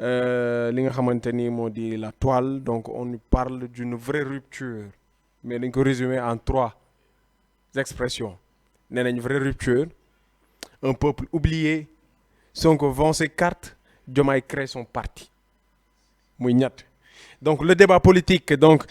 li nga xamante ni moo di la toile donc on nous parle d'une vraie rupture mais dañ ko résumer en 3 expressions nee nañ vraie rupture un peuple oublié Sonko vend ses cartes Diomaye crée son parti muy ñett. Donc le débat politique donc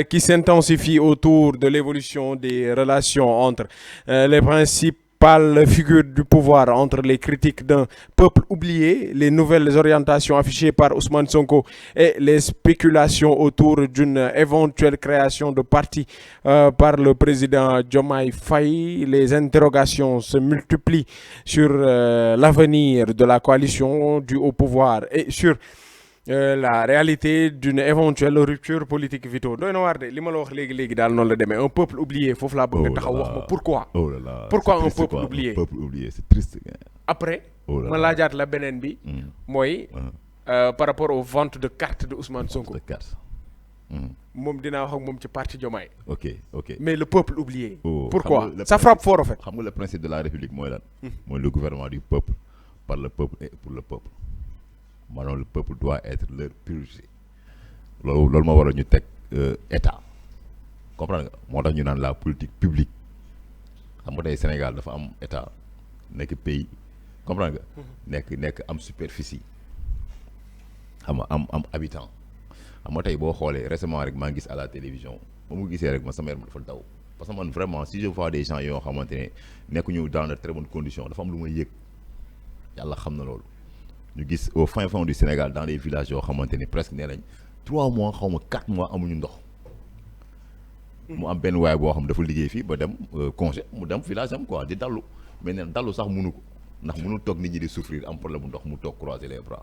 qui s'intensifie autour de l'évolution des relations entre les principales figures du pouvoir, entre les critiques d'un peuple oublié, les nouvelles orientations affichées par Ousmane Sonko et les spéculations autour d'une éventuelle création de parti par le président Diomaye Faye. Les interrogations se multiplient sur l'avenir de la coalition du haut pouvoir et sur la réalité d'une éventuelle rupture politique Vito doy na waar de li ma la wax léegi daal noonu la demee un peuple oublié foofu laa bëgg taxaw wax ma pourquoi. oh là là pourquoi un peuple oublié. un peuple oublié c'est triste. après ma laajaat la beneen bi. mooy par rapport aux ventes de cartes de Ousmane Sonko. de cartes. moom dinaa wax ak moom ci parti Diomaye. ok mais le peuple oublié. pourquoi ça frappe fort en fait. xam nga le principe de la République mooy lan. mooy le gouvernement du peuple par le peuple et pour le peuple. maanaam le peuple doit être leur priorité loolu moo waral ñu teg état comprendre nga moo tax ñu naan la politique publique xam nga tey Sénégal dafa am état nekk pays comprendre nga nekk am superficie xam nga am habitant xam nga tey boo xoolee récemment rek maa ngi gis à la télévision ba mu gisee rek ma sama yaram dafa daw parce que man vraiment si je vois des gens yoo xamante ne nekkuñu dans de très bonnes conditions dafa am lu may yëg yàlla xam na loolu. ñu gis au fin fond du Sénégal dans les villages yoo xamante ni presque nee nañ 3 mois xaw ma 4 mois amuñu ndox mu am benn waay boo xam dafa liggéey fii ba dem congé mu dem village am quoi di dallu mais nee na dallu sax mënu ko ndax mënu toog nit ñi di souffrir am problème bu ndox mu toog croiser les bras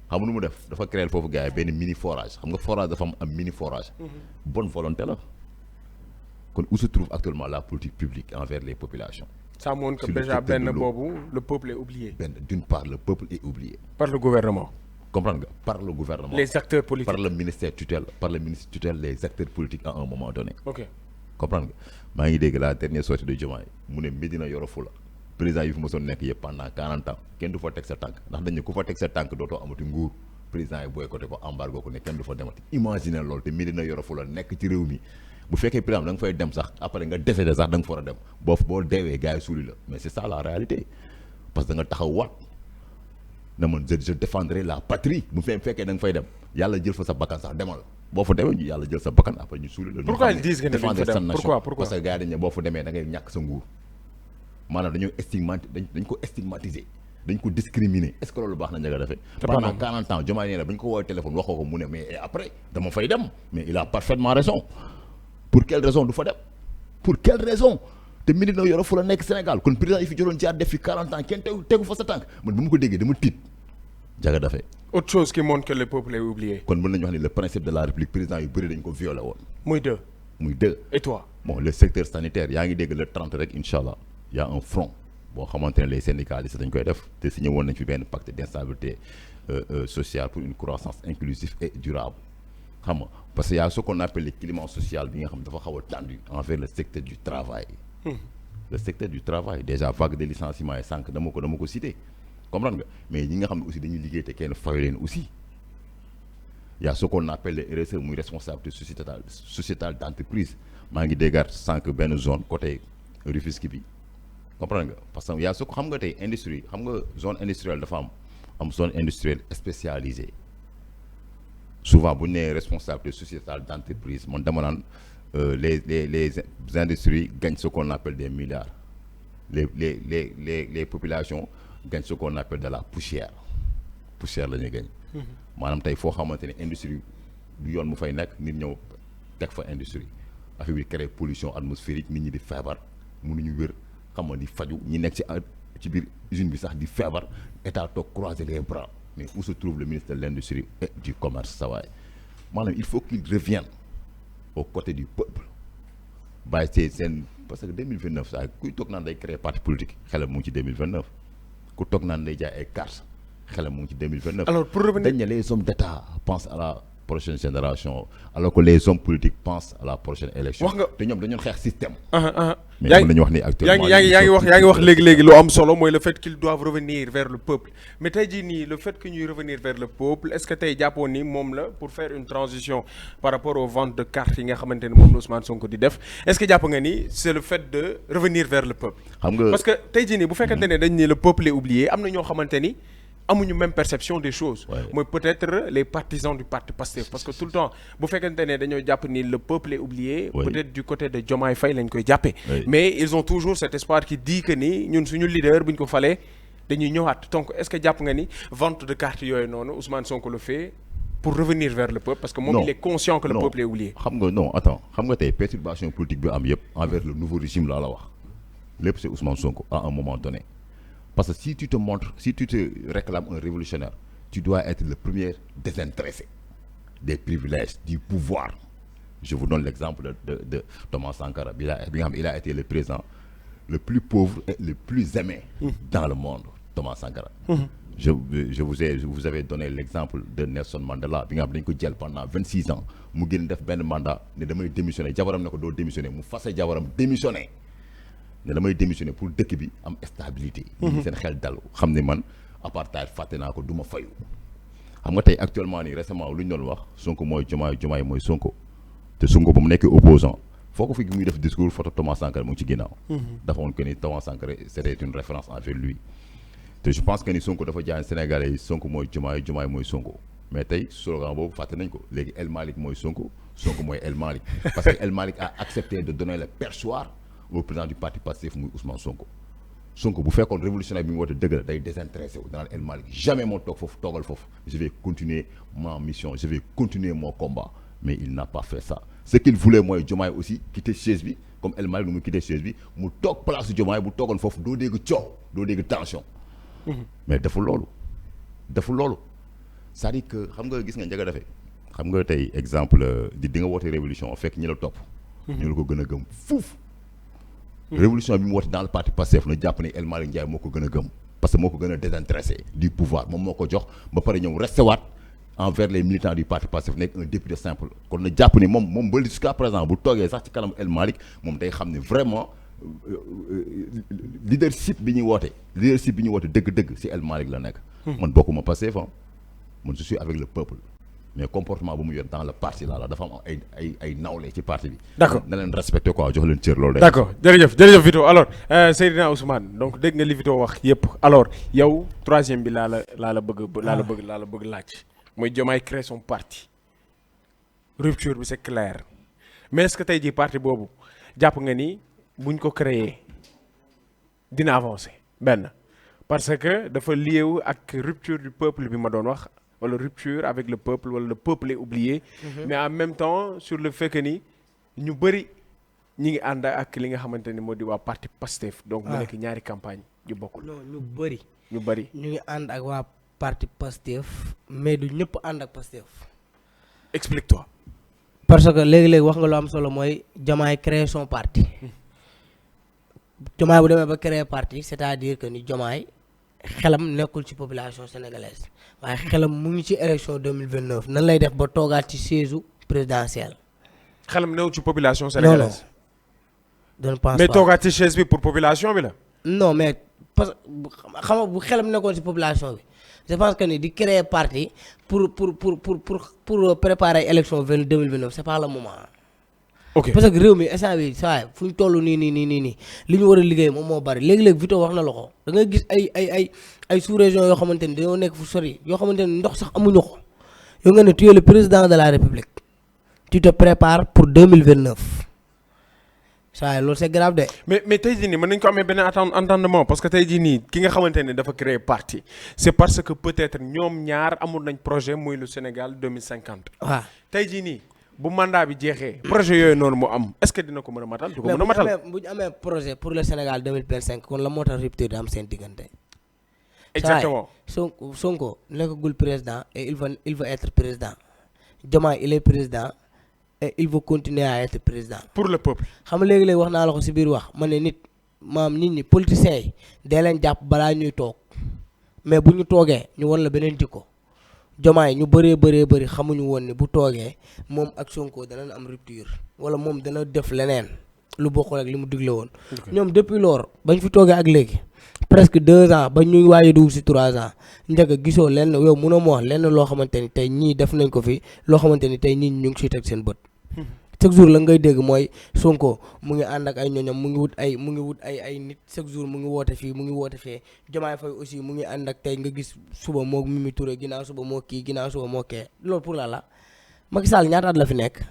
xam nga nu mu def dafa créer foofu gars yi benn mini forage xam nga forage dafa am mini forage. bonne volonté la kon où se trouve actuellement la politique publique envers les populations. ça montre que déjà benn boobu le peuple est oublié. D'une part le peuple est oublié. par le gouvernement. comprendre nga par le gouvernement. les acteurs politiques par le ministère tutelle par le ministre tutelle les acteurs politiques à un moment donné. ok comprendre nga maa ngi dégg la dernière sortie de Diomaye mu ne Médina Yoro Fula président yi fi mosoon nekk yëpp pendant 40 ans kenn du fa teg sa tànk ndax dañ ne ku fa teg sa tànk dootoo amati nguur président yi boycotté ko embargo ko ne kenn du fa demati. imaginer loolu te Médina Yoro Fula nekk ci réew mi. bu fekkee par exemple da nga fay dem sax après nga décédé sax da nga fa war a dem boo deewee gars yi suuli la mais c'est ça la réalité parce que da nga taxaw waat na man je défendrai la patrie bu fekkee da nga fay dem yàlla jël fa sa bakkan sax demal boo fa demee ñu yàlla jël sa bakkan après ñu suuli la. pourquoi ils disent que ne duñ fa dem pourquoi parce que gars yi dañ ne boo fa demee da ngay ñàkk sa nguur maanaam dañoo dañ ko stigmatiser dañ ko discriminer est-ce que loolu baax na njëga defee pendant 40 ans Diomaye nee na ba ñu ko woowee téléphone waxoo ko mu ne mais après dama fay dem mais il a parfaitement raison. pour quelle raison du fa dem pour quelle raison te Médina Yoro Fula nekk Sénégal kon président yi fi joroon jaar def fi 40 ans kenn tegu fa sa tànk man bu ma ko déggee dama tiit jaga dafay. autre chose qui montre que le peuple est oublié. kon mën nañu wax ni le principe de la République président yu bëri dañ ko violé woon. muy deux. et toi. bon le secteur sanitaire yaa ngi dégg le 30 rek incha allah y a un front boo xamante ne les syndicalistes dañ koy def te signé woon nañ fi benn pacte d'instabilité sociale pour une croissance inclusive et durable. xam nga parce que y a ce qu'on appelle le climat social bi nga xam dafa xaw a tendu envers le secteur du travail. le secteur du travail déjà vague de licenciement yi sànq dama ko cité comprendre nga mais ñi nga xam ne aussi dañuy liggéey te kenn fayu leen aussi y a ce qu'on appelle le RSE muy responsabilité sociétale d'entreprise maa ngi déggaat sànq benn zone côté Rufisque bi comprendre nga parce que y a ce xam nga tey industrie xam nga zone industrielle dafa am zone industrielle spécialisée. souvent bu ñu nee responsabilité sociétale d'entreprise man dama naan les industries gagnent ce qu'on appelle des milliards les populations gagnent ce qu'on appelle de la poussière la ñuy gagne. maanaam tey foo xamante ne industrie du yoon mu fay nekk nit ñëw teg fa industrie affaire bi créer pollution atmosphérique nit ñi di feebar mënuñu wér xam nga di faju ñi nekk ci biir usine bi sax di feebar état toog croiser les bras. mais où se trouve le ministre de l'industrie et du commerce sa waay maanaam il faut qu'il revienne aux côtés du peuple bàyyi seen parce que 2029 saa kuy toog naan day créer parti politique xelam mu ngi ci 2029 ku toog naan day jaay ay cartes xelam mu ngi ci 2029. alors pour revenir dañ ne les hommes d'État pensent à la prochaine génération alors que les hommes politiques pensent à la prochaine élection. wax nga te ñoom dañoo xeex système. mais mën nañu wax ni actuellement yaa ngi wax léegi lu am solo mooy le fait qu'ils doivent revenir vers le peuple mais tey jii nii le fait que ñuy revenir vers le peuple est-ce que tey jàppoon ni moom la pour faire une transition par rapport aux ventes de cartes yi nga xamante ne moom la Ousmane Sonko di def est-ce que jàpp nga ni c'est le fait de revenir vers le peuple. xam nga parce que tey jii nii bu fekkente ne dañ ni le peuple est oublié am na ñoo xamante ni amuñu même perception des choses. mooy peut-être les partisans du parti Pastef parce que tout le temps bu fekkente ne dañoo jàpp ni le peuple est oublié. peut-être du côté de Diomaye Faye lañ koy jàppee. mais ils ont toujours cet espoir qui dit que ni ñun suñu leader bu ñu ko falee dañuy ñëwaat donc est-ce que jàpp nga ni vente de cartes yooyu noonu Ousmane Sonko le fait pour revenir vers le peuple parce que moom il est conscient que le peuple est oublié. xam nga non attends xam nga tey perturbation politique bi am yëpp envers le nouveau régime laa la wax lépp c'est Ousmane Sonko à un moment donné. Parce que si tu te réclames un révolutionnaire, tu dois être le premier désintéressé des privilèges, du pouvoir. Je vous donne l'exemple de Thomas Sankara. Il a été le président le plus pauvre et le plus aimé dans le monde, Thomas Sankara. Je vous avais donné l'exemple de Nelson Mandela. Il a été pendant 26 ans. Il a fait un mandat, il a démissionné. Il a démissionné. Il a démissionné. ne damay démissionner pour dëkk bi am stabilité. ñi seen xel dal xam ne man apartheid fàtte naa ko du ma fayu. xam nga tey actuellement nii récemment lu ñu doon wax Sonko mooy Diomaye mooy Sonko te Sonko ba mu nekkee opposant foo ko fi muy def discours photo Thomas Sankara mu ngi ci ginnaaw. dafa woon que ni Thomas Sankara c'était une référence envers lui. te je pense que ni Sonko dafa jaay Sénégalais yi Sonko mooy Diomaye mooy Sonko mais tey slogan boobu fàtte nañ ko léegi El Malick mooy Sonko mooy El Malick parce que El Malick a accepté de donner le perchoir au président du parti Pastef muy Ousmane Sonko bu fekkoon révolutionnaire bi mu woote dëgg la day désintéressé wu danaan El Malick jamais moo toog foofu toogal foofu je vais continuer ma mission je vais continuer mon combat mais il n'a pas fait ça ce qu'il voulait mooy Diomaye aussi quitter chaise bi comme El Malick nu mu quitter chaise bi mu toog place Diomaye bu toogoon foofu doo dégg coow doo dégg tension mais deful loolu c'est-à-dire que xam nga gis nga njëkk a defee xam nga tey exemple di nga woote révolution fekk ñi la topp ñu la ko gën a gëm fuuf révolution bi mu woote dans le parti Pastef na jàpp ne El Malick Ndiaye moo ko gën a gëm parce que moo ko gën a désintéressé du pouvoir moom moo ko jox ba pare ñëw resté waat envers les militants du parti Pastef nekk un député simple kon na jàpp ni moom ba jusqu'à présent bu toogee sax ci kanam El Malick moom day xam ne vraiment leadership bi ñuy woote dëgg-dëgg si El Malick la nekk man bokkuma Pastef man je suis avec le peuple mais comportement bu mu yor dans le parti là dafa am ay nawle ci parti bi. d'accord na leen respecté quoi jox leen cër loolu. d'accord jërëjëf Vito alors Seydina Ousmane donc dégg nga li Vito wax yëpp alors yow troisième bi laa la bëgg laaj. mooy Diomaye crée son parti rupture bi c'est clair mais est-ce que tey jii parti boobu jàpp nga ni buñ ko créer dina avancer benn parce que dafa lié wu ak rupture du peuple bi ma doon wax. wala rupture avec le peuple wala le peuple est oublié mais en même temps sur le fait que ni ñu bëri ñi ngi ànd ak li nga xamante ni moo di waa parti Pastef donc mu nekk ñaari campagne yu bokkul non ñu bëri ñu ngi ànd ak waa parti Pastef mais du ñëpp ànd ak Pastef explique-toi parce que léegi-léegi wax nga lu am solo mooy Diomaye créer son parti Diomaye bu demee ba créer parti c'est-à-dire que ni Diomaye xelam nekkul ci population sénégalaise waaye xelam mu ngi ci élection 2029 nan lay def ba toogaat ci siège présidentielle. xelam newul ci population sénégalaise. non je pense pas mais toogaat ci chaise bi pour population bi la. non mais parce que xam nga bu xelam nekkoon ci population bi je pense que ni di créer parti pour préparer élection 2029 c'est pas le moment. ok parce que réew mi instant bi saa fu ñu toll nii li ñu war a liggéey moom moo bari léegi-léegi Vito wax na la ko da ngay gis ay sous-région yoo xamante ni dañoo nekk fu sori yoo xamante ni ndox sax amuñu ko yow nga ne tu es le président de la République tu te prépares pour 2029 saa loolu c'est grave de. mais tey jii nii mën nañu ko amee benn entendement parce que tey jii nii ki nga xamante ne dafa créer parti c'est parce que peut-être ñoom ñaar amul nañ projet muy le Sénégal 2050. waaw tey jii nii. bu mandat bi jeexee projet yooyu noonu mu am est-ce que dina ko mën a matal du ko mën a matal mais bu ñu amee projet pour le Sénégal 2025 kon la moo tax rupture di am seen diggante. exactement Sonko nekkagul président et il va être président Diomaye il est président et il va continuer à être président. pour le peuple. xam nga léegi-léegi wax naa la ko ci biir wax ma ne nit ñi politiciens yi dee leen jàpp balaa ñuy toog mais bu ñu toogee ñu war la beneen jikko. Diomaye ñu bëri xamuñu woon ni bu toogee moom ak Sonko danañ am rupture wala moom dana def leneen. lu bokkul ak li mu digle woon. ñoom depuis lors bañ fi toogee ak léegi presque 2 ans ba ñuy waaye dugg si 3 ans njëkk gisoo lenn yow mënoo ma wax lenn loo xamante ni tey ñii def nañ ko fi loo xamante ni tey ñii ñu ngi siy teg seen bët. chaque jour la ngay dégg mooy Sonko mu ngi ànd ak ay ñoñam mu ngi wut ay nit chaque jour mu ngi woote fii mu ngi woote fee Diomaye Faye aussi mu ngi ànd ak tey nga gis suba moo Mimi Touré ginnaaw suba moo kii ginnaaw suba moo kee loolu pour la Macky Sall ñaata at la fi nekk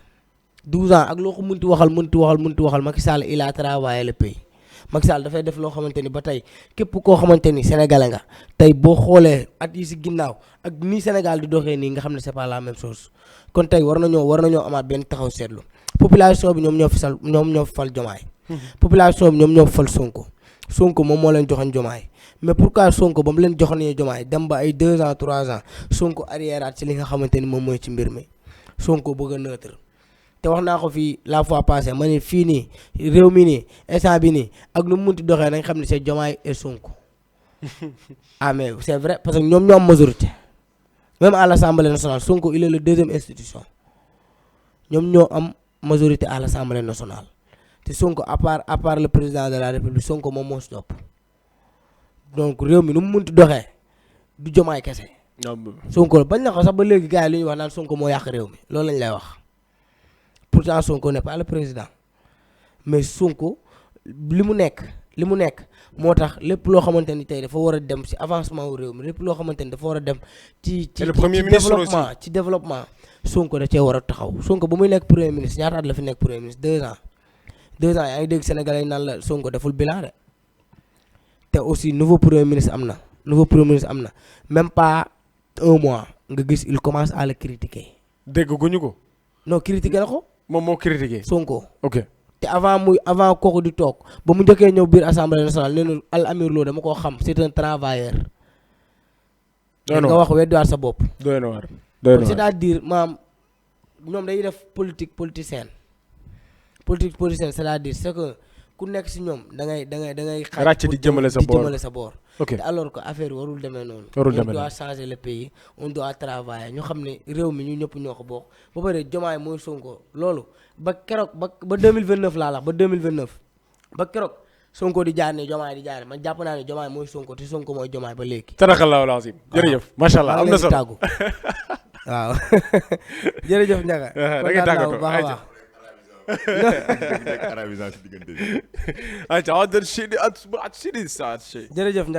12 ans ak loo ko mënti waxal Macky Sall il a travaillé le pays Macky Sall dafay def loo xamante ni ba tey képp koo xamante ni sénégalais nga tey boo xoolee at yi si ginnaaw ak nii Sénégal di doxee nii nga xam ne c'est pas la même chose kon tey war nañoo amaat benn taxaw seetlu population bi ñoom ñoo fi fal Diomaye population bi ñoom ñoo fi fal Sonko moom moo leen joxoon Diomaye mais pourquoi Sonko ba mu leen joxoonee Diomaye dem ba ay 2 ans 3 ans Sonko arriéraat ci li nga xamante ni moom mooy ci mbir mi Sonko bëgg a neutre te wax naa ko fii la fois passée ma ne fii nii réew mi nii instant bi nii ak nu mu munti doxee nañ xam ne c'est Diomaye et Sonko ah mais c'est vrai parce que ñoom ñoo am majorité même à l'Assemblée nationale Sonko il est le 2e institution ñoom ñoo am majorité à l'Assemblée nationale te Sonko à part le président de la République Sonko moom moo si topp donc réew mi nu mu munti doxee du Diomaye kese. Sonko bañ na ko sax ba léegi gars yi li ñuy wax naan Sonko moo yàq réew mi loolu lañ lay wax pourtant Sonko n'est pas le président mais Sonko li mu nekk moo tax lépp loo xamante ni tey dafa war a dem ci avancement wu réew mi lépp loo xamante ni dafa war a dem ci développement Sonko da cee war a taxaw Sonko ba muy nekk premier ministre ñaata at la fi nekk premier ministre 2 ans yaa ngi dégg Sénégalais yi naan la Sonko deful bilan de te aussi nouveau premier ministre am na même pas 1 mois nga gis il commence à le critiquer. dégg guñu ko. non critiquer na ko. moom moo critiquer. Sonko. ok te avant kooku di toog ba mu njëkkee ñëw biir assemblée nationale nee na Al Amir Lo dama koo xam c'est un travailleur. doy na nga wax weddiwaat sa bopp. doy na waar c'est-à-dire maam ñoom dañuy def politique politicienne c'est-à-dire c'est que ku nekk si ñoom da ngay ràcc di jëmale sa boor te alors que affaire warul demee noonu. on doit changer le pays on doit travailler ñu xam ne réew mi ñu ñëpp ñoo ko bokk ba pare Diomaye mooy Sonko loolu ba keroog ba 2029 laa la ba 2029 ba keroog Sonko di jaar ne Diomaye di jaar ne man jàpp naa ne Diomaye mooy Sonko te Sonko mooy Diomaye ba léegi. Sadaqallaahu l-aziim. jërëjëf macha allah am na solo tàggu waaw jërëjëf Ndiaga. da ngay tàggatoo baax a baax. arabisant si diggante bi. ayca